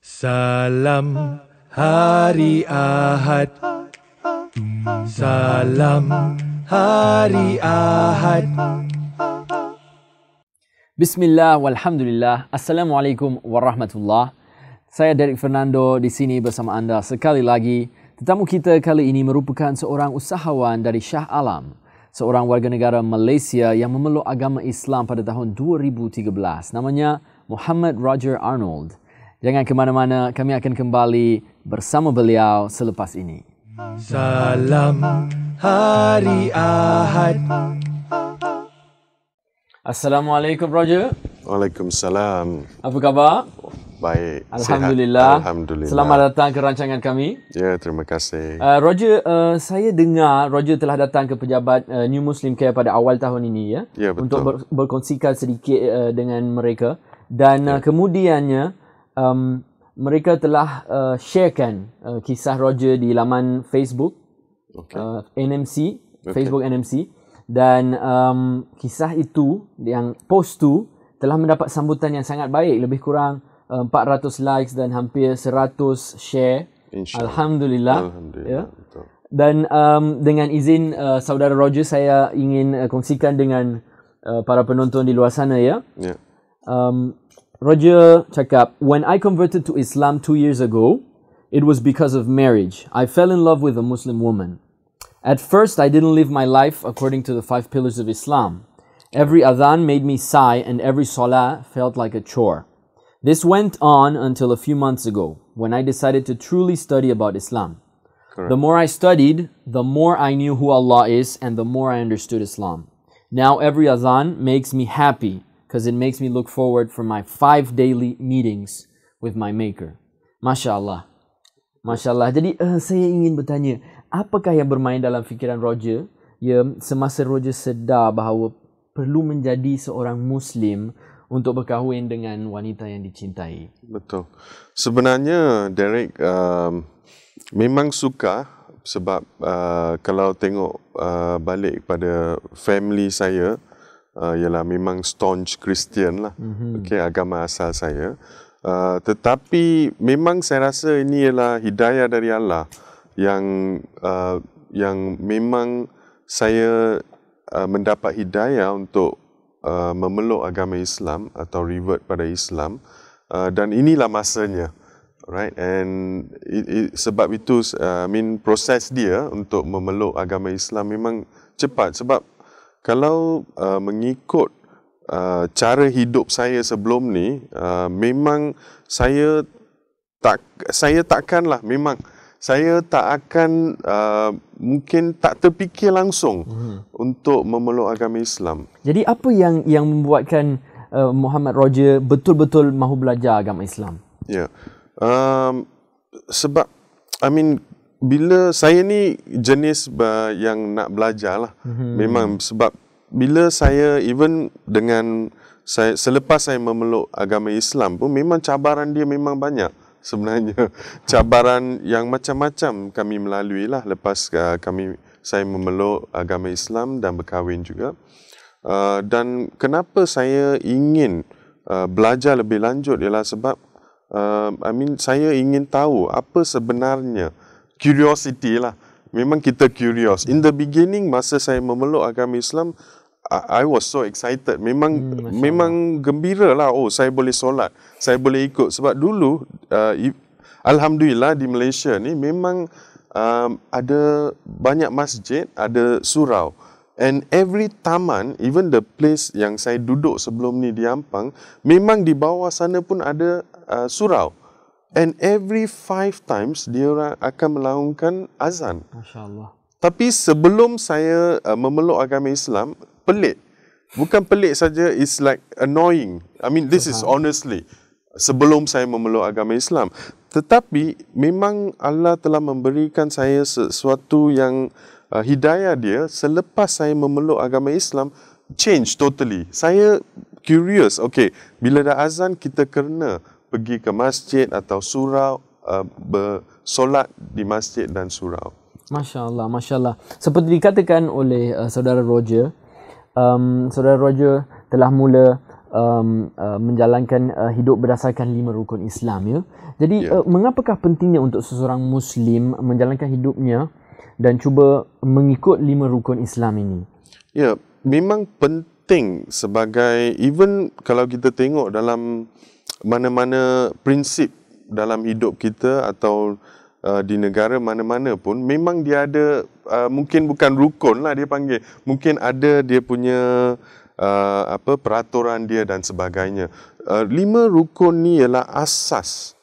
Salam Hari Ahad. Salam Hari Ahad. Bismillah walhamdulillah. Assalamualaikum warahmatullah. Saya Derek Fernando di sini bersama anda sekali lagi. Tetamu kita kali ini merupakan seorang usahawan dari Shah Alam, seorang warga negara Malaysia yang memeluk agama Islam pada tahun 2013. Namanya Muhammad Roger Arnold. Jangan ke mana-mana, kami akan kembali bersama beliau selepas ini. Salam Hari Ahad. Assalamualaikum Roger. Waalaikumsalam. Apa khabar? Baik. Alhamdulillah. Sihat. Alhamdulillah. Selamat datang ke rancangan kami. Ya, terima kasih. Roger, saya dengar Roger telah datang ke pejabat New Muslim Care pada awal tahun ini ya. Ya, betul. Untuk berkongsikan sedikit dengan mereka dan kemudiannya mereka telah sharekan kisah Roger di laman Facebook NMC, Facebook NMC, dan kisah itu yang post tu telah mendapat sambutan yang sangat baik, lebih kurang 400 likes dan hampir 100 share. Alhamdulillah. Ya. Betul. Dan dengan izin saudara Roger, saya ingin kongsikan dengan para penonton di luar sana ya. Ya. Roger cakap, when I converted to Islam 2 years ago, it was because of marriage. I fell in love with a Muslim woman. At first, I didn't live my life according to the 5 pillars of Islam. Every adhan made me sigh and every salah felt like a chore. This went on until a few months ago, when I decided to truly study about Islam. Correct. The more I studied, the more I knew who Allah is and the more I understood Islam. Now every adhan makes me happy because it makes me look forward for my 5 daily meetings with my Maker. Masya Allah. Masya Allah. Jadi saya ingin bertanya, apakah yang bermain dalam fikiran Roger ya, semasa Roger sedar bahawa perlu menjadi seorang Muslim untuk berkahwin dengan wanita yang dicintai? Betul. Sebenarnya Derek memang suka sebab kalau tengok balik pada family saya, ialah memang staunch Christian lah. Okey, agama asal saya. Tetapi memang saya rasa ini ialah hidayah dari Allah yang memang saya mendapat hidayah untuk memeluk agama Islam atau revert pada Islam, dan inilah masanya. Right, and sebab itu proses dia untuk memeluk agama Islam memang cepat, sebab kalau mengikut cara hidup saya sebelum ni, memang saya takkanlah, memang saya tak akan mungkin tak terfikir langsung untuk memeluk agama Islam. Jadi apa yang membuatkan Muhammad Roger betul-betul mahu belajar agama Islam? Ya. Sebab bila saya ni jenis yang nak belajar lah. Memang sebab bila saya selepas saya memeluk agama Islam pun memang cabaran dia memang banyak sebenarnya. Cabaran yang macam-macam kami melalui lah lepas saya memeluk agama Islam dan berkahwin juga. Dan kenapa saya ingin belajar lebih lanjut ialah sebab saya ingin tahu apa sebenarnya. Curiosity lah. Memang kita curious. In the beginning, masa saya memeluk agama Islam, I was so excited. Memang gembira lah. Oh, saya boleh solat. Saya boleh ikut. Sebab dulu, Alhamdulillah di Malaysia ni memang ada banyak masjid, ada surau. And every taman, even the place yang saya duduk sebelum ni di Ampang, memang di bawah sana pun ada surau. And every 5 times dia orang akan melaungkan azan. Masya Allah. Tapi sebelum saya memeluk agama Islam, pelik. Bukan pelik saja, it's like annoying. This is honestly sebelum saya memeluk agama Islam. Tetapi memang Allah telah memberikan saya sesuatu yang hidayah dia selepas saya memeluk agama Islam change totally. Saya curious. Okay, bila dah azan kita kena pergi ke masjid atau surau, bersolat di masjid dan surau. Masya Allah, Masya Allah. Seperti dikatakan oleh saudara Roger, saudara Roger telah mula menjalankan hidup berdasarkan 5 rukun Islam, ya. Jadi mengapakah pentingnya untuk seseorang Muslim menjalankan hidupnya dan cuba mengikut 5 rukun Islam ini? Ya, memang penting sebagai, even kalau kita tengok dalam mana-mana prinsip dalam hidup kita atau di negara mana-mana pun, memang dia ada, mungkin bukan rukun lah dia panggil, mungkin ada dia punya peraturan dia dan sebagainya. 5 rukun ni ialah asas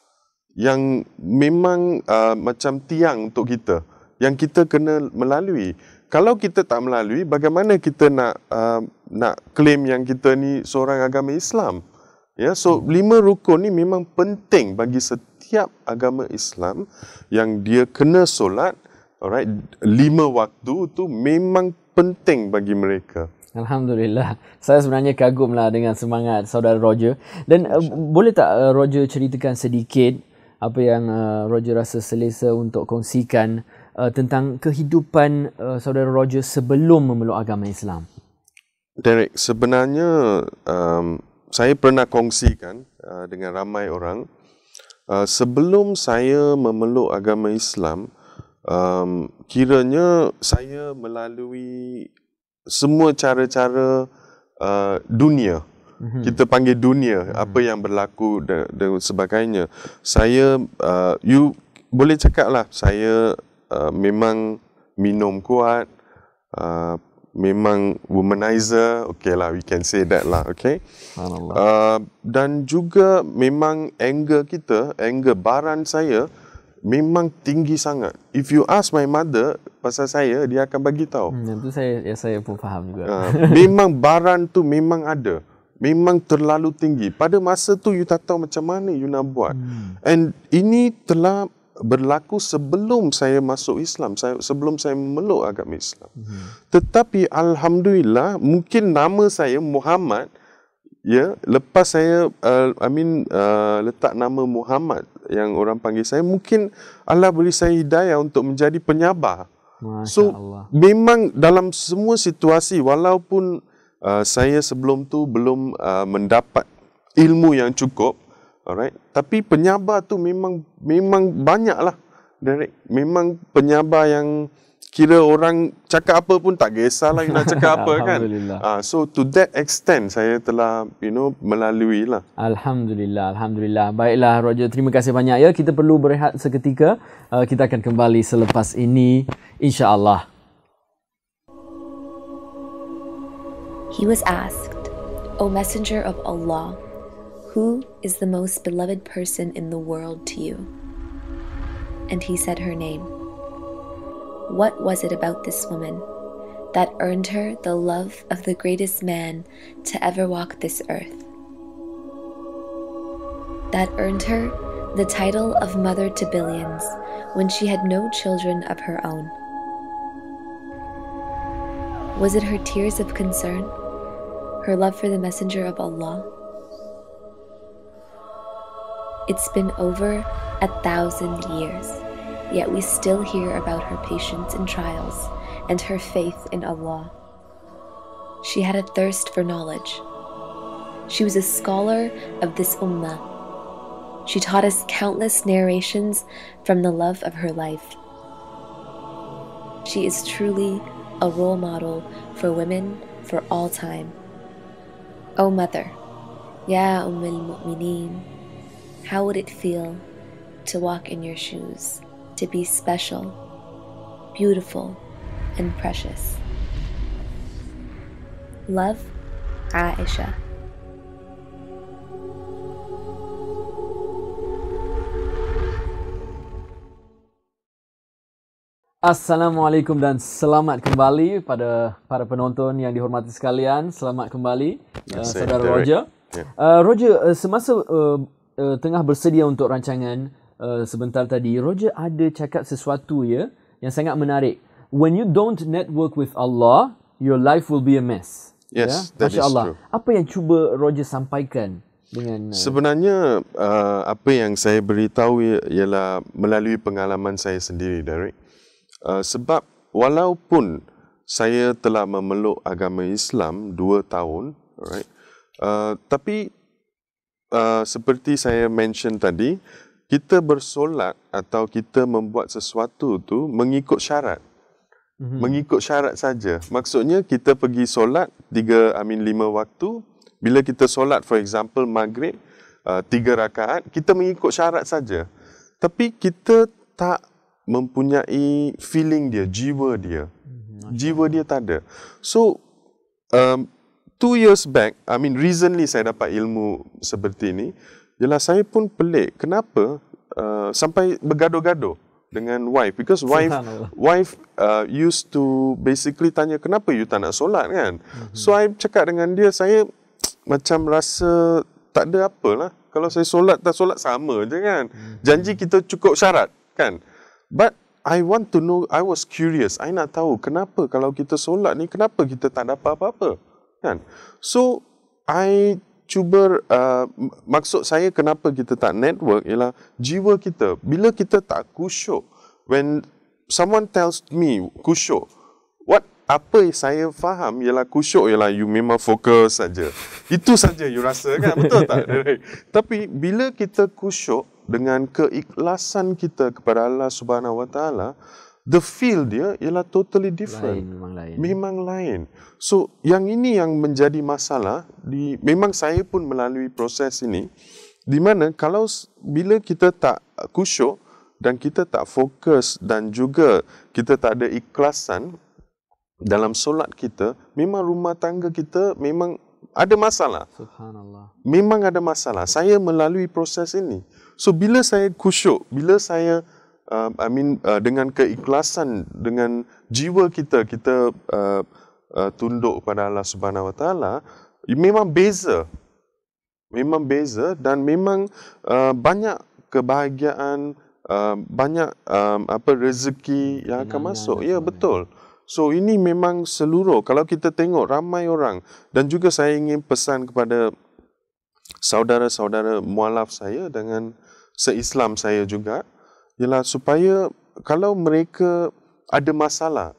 yang memang macam tiang untuk kita, yang kita kena melalui. Kalau kita tak melalui, bagaimana kita nak claim yang kita ni seorang agama Islam? Ya, so 5 rukun ni memang penting bagi setiap agama Islam, yang dia kena solat, alright, 5 waktu tu memang penting bagi mereka. Alhamdulillah. Saya sebenarnya kagumlah dengan semangat saudara Roger. Dan boleh tak Roger ceritakan sedikit apa yang Roger rasa selesa untuk kongsikan tentang kehidupan saudara Roger sebelum memeluk agama Islam? Derek, sebenarnya saya pernah kongsikan dengan ramai orang, sebelum saya memeluk agama Islam, kiranya saya melalui semua cara-cara dunia. Kita panggil dunia, apa yang berlaku dan sebagainya. Saya, you boleh cakap lah, saya memang minum kuat, memang womanizer, okay lah, we can say that lah, okay. Dan juga memang anger baran saya memang tinggi sangat. If you ask my mother pasal saya, dia akan bagi tahu. Itu saya pun faham juga. Memang baran tu memang ada. Memang terlalu tinggi. Pada masa tu you tak tahu macam mana you nak buat. And ini telah berlaku sebelum saya masuk Islam, sebelum saya memeluk agama Islam. Tetapi alhamdulillah, mungkin nama saya Muhammad, ya, lepas saya letak nama Muhammad yang orang panggil saya, mungkin Allah beri saya hidayah untuk menjadi penyabar. So memang dalam semua situasi, walaupun saya sebelum tu belum mendapat ilmu yang cukup, alright, tapi penyabar tu memang banyaklah, Derek. Memang penyabar yang kira orang cakap apa pun tak kisahlah you nak cakap apa kan. So to that extent saya telah melalui lah. Alhamdulillah. Baiklah Roger, terima kasih banyak ya. Kita perlu berehat seketika. Kita akan kembali selepas ini insya-Allah. He was asked, O Messenger of Allah, who is the most beloved person in the world to you? And he said her name. What was it about this woman that earned her the love of the greatest man to ever walk this earth? That earned her the title of mother to billions when she had no children of her own? Was it her tears of concern, her love for the Messenger of Allah? It's been over 1,000 years. Yet we still hear about her patience in trials and her faith in Allah. She had a thirst for knowledge. She was a scholar of this ummah. She taught us countless narrations from the love of her life. She is truly a role model for women for all time. O Mother, Ya al-Mu'mineen, how would it feel to walk in your shoes? To be special, beautiful, and precious. Love, Aisha. Assalamualaikum dan selamat kembali pada para penonton yang dihormati sekalian. Selamat kembali saudara Roger. Roger, semasa tengah bersedia untuk rancangan sebentar tadi, Roger ada cakap sesuatu ya yang sangat menarik. When you don't network with Allah, your life will be a mess. Yes, ya? that is true. Apa yang cuba Roger sampaikan dengan sebenarnya apa yang saya beritahu ialah melalui pengalaman saya sendiri, Derek. Sebab walaupun saya telah memeluk agama Islam 2 tahun, alright, Tapi seperti saya mention tadi, kita bersolat atau kita membuat sesuatu tu mengikut syarat. Mengikut syarat saja. Maksudnya kita pergi solat 5 waktu. Bila kita solat, for example, maghrib, 3 rakaat, kita mengikut syarat saja. Tapi kita tak mempunyai feeling dia, jiwa dia. Jiwa dia tak ada. So, 2 years back, recently saya dapat ilmu seperti ini, ialah saya pun pelik. Kenapa sampai bergaduh-gaduh dengan wife, because wife used to basically tanya, kenapa you tak nak solat kan? So I cakap dengan dia, saya macam rasa tak ada apalah, kalau saya solat tak solat sama je kan, janji kita cukup syarat kan. But I want to know, I was curious, I nak tahu kenapa kalau kita solat ni, kenapa kita tak dapat apa-apa kan. So I cuba, maksud saya kenapa kita tak network ialah jiwa kita. Bila kita tak khusyuk, when someone tells me khusyuk, apa saya faham ialah khusyuk ialah you memang fokus saja. Itu saja you rasa kan, betul tak? Tapi bila kita khusyuk dengan keikhlasan kita kepada Allah Subhanahu Wa Taala, the feel dia ialah totally different. Memang lain. So, yang ini yang menjadi masalah. Memang saya pun melalui proses ini. Di mana kalau bila kita tak khusyuk dan kita tak fokus dan juga kita tak ada ikhlasan dalam solat kita, memang rumah tangga kita memang ada masalah. Subhanallah. Memang ada masalah. Saya melalui proses ini. So, bila saya khusyuk, bila saya dengan keikhlasan, dengan jiwa kita tunduk kepada Allah Subhanahu Wa Taala, memang beza. Memang beza dan memang banyak kebahagiaan, banyak rezeki yang akan masuk. Ya, betul. So, ini memang seluruh. Kalau kita tengok ramai orang, dan juga saya ingin pesan kepada saudara-saudara mualaf saya dengan se-Islam saya juga, ialah supaya kalau mereka ada masalah,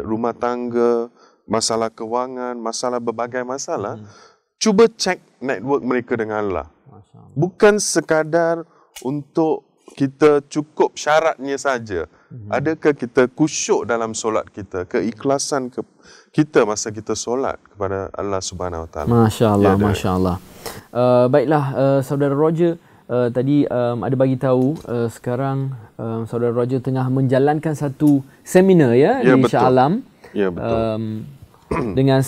rumah tangga, masalah kewangan, masalah berbagai masalah, cuba cek network mereka dengan Allah. Bukan sekadar untuk kita cukup syaratnya saja. Adakah kita khusyuk dalam solat kita, keikhlasan kita masa kita solat kepada Allah Subhanahu Wa Taala. Masya-Allah, masya-Allah. Baiklah, saudara Roger, tadi ada bagi tahu sekarang saudara Roger tengah menjalankan satu seminar di Shah Alam. Ya, betul. Dengan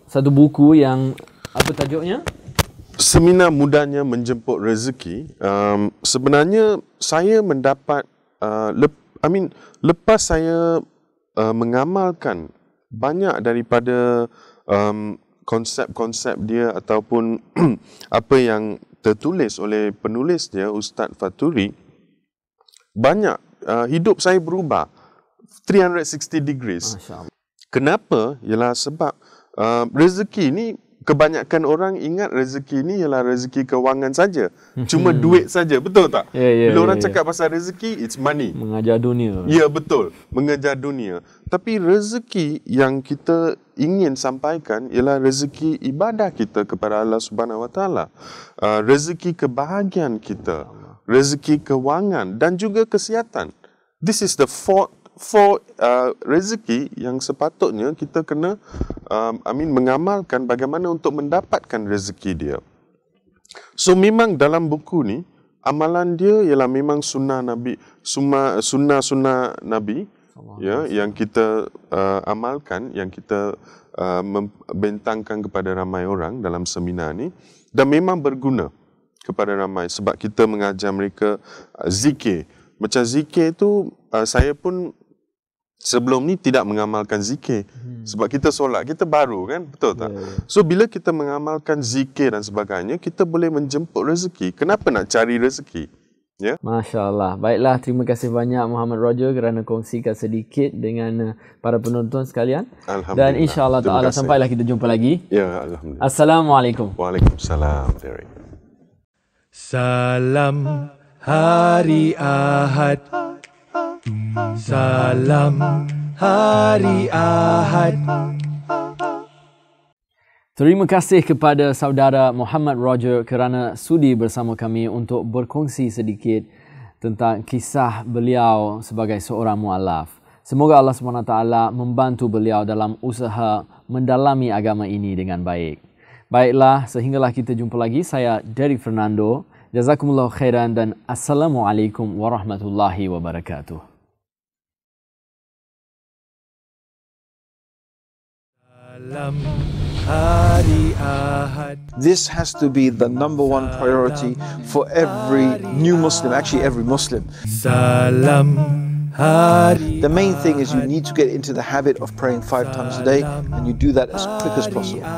satu buku yang apa tajuknya? Seminar Mudahnya Menjemput Rezeki. Sebenarnya saya mendapat lepas saya mengamalkan banyak daripada konsep-konsep dia ataupun apa yang tertulis oleh penulis dia, Ustaz Faturi, banyak hidup saya berubah 360 degrees. Kenapa? Ialah sebab rezeki ni, kebanyakan orang ingat rezeki ni ialah rezeki kewangan saja. Cuma duit saja, betul tak? Bila orang cakap pasal rezeki, it's money. Mengajar dunia. Ya, betul. Mengejar dunia. Tapi rezeki yang kita ingin sampaikan ialah rezeki ibadah kita kepada Allah Subhanahu Wa Taala. Rezeki kebahagiaan kita, rezeki kewangan dan juga kesihatan. This is the four rezeki yang sepatutnya kita kena mengamalkan bagaimana untuk mendapatkan rezeki dia. So memang dalam buku ni amalan dia ialah memang sunnah Nabi, sunnah Nabi yang kita amalkan, yang kita membentangkan kepada ramai orang dalam seminar ni, dan memang berguna kepada ramai sebab kita mengajar mereka zikir. Macam zikir tu saya pun sebelum ni tidak mengamalkan zikir. Sebab kita solat, kita baru kan, betul tak? So bila kita mengamalkan zikir dan sebagainya, kita boleh menjemput rezeki. Kenapa nak cari rezeki? Ya. Masya Allah. Baiklah, terima kasih banyak Muhammad Roger kerana kongsikan sedikit dengan para penonton sekalian. Dan insya-Allah taala sampailah kita jumpa lagi. Ya, alhamdulillah. Assalamualaikum. Waalaikumsalam, Derek. Salam Hari Ahad. Salam Hari Ahad. Terima kasih kepada saudara Muhammad Roger kerana sudi bersama kami untuk berkongsi sedikit tentang kisah beliau sebagai seorang mu'allaf. Semoga Allah SWT membantu beliau dalam usaha mendalami agama ini dengan baik. Baiklah, sehinggalah kita jumpa lagi. Saya Derek Fernando. Jazakumullah khairan dan Assalamualaikum warahmatullahi wabarakatuh. This has to be the number one priority for every new Muslim, actually every Muslim. The main thing is you need to get into the habit of praying 5 times a day, and you do that as quick as possible.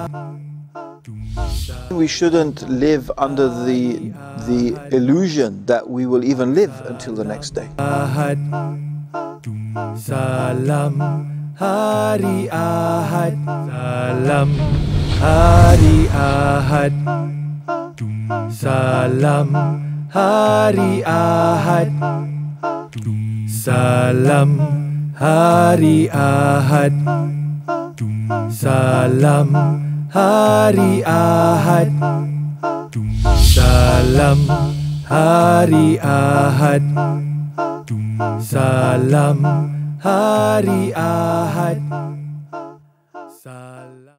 We shouldn't live under the illusion that we will even live until the next day. Hari Ahad, salam Hari Ahad, salam Hari Ahad, salam Hari Ahad, salam Hari Ahad, salam Hari Ahad, salam Hari Ahad.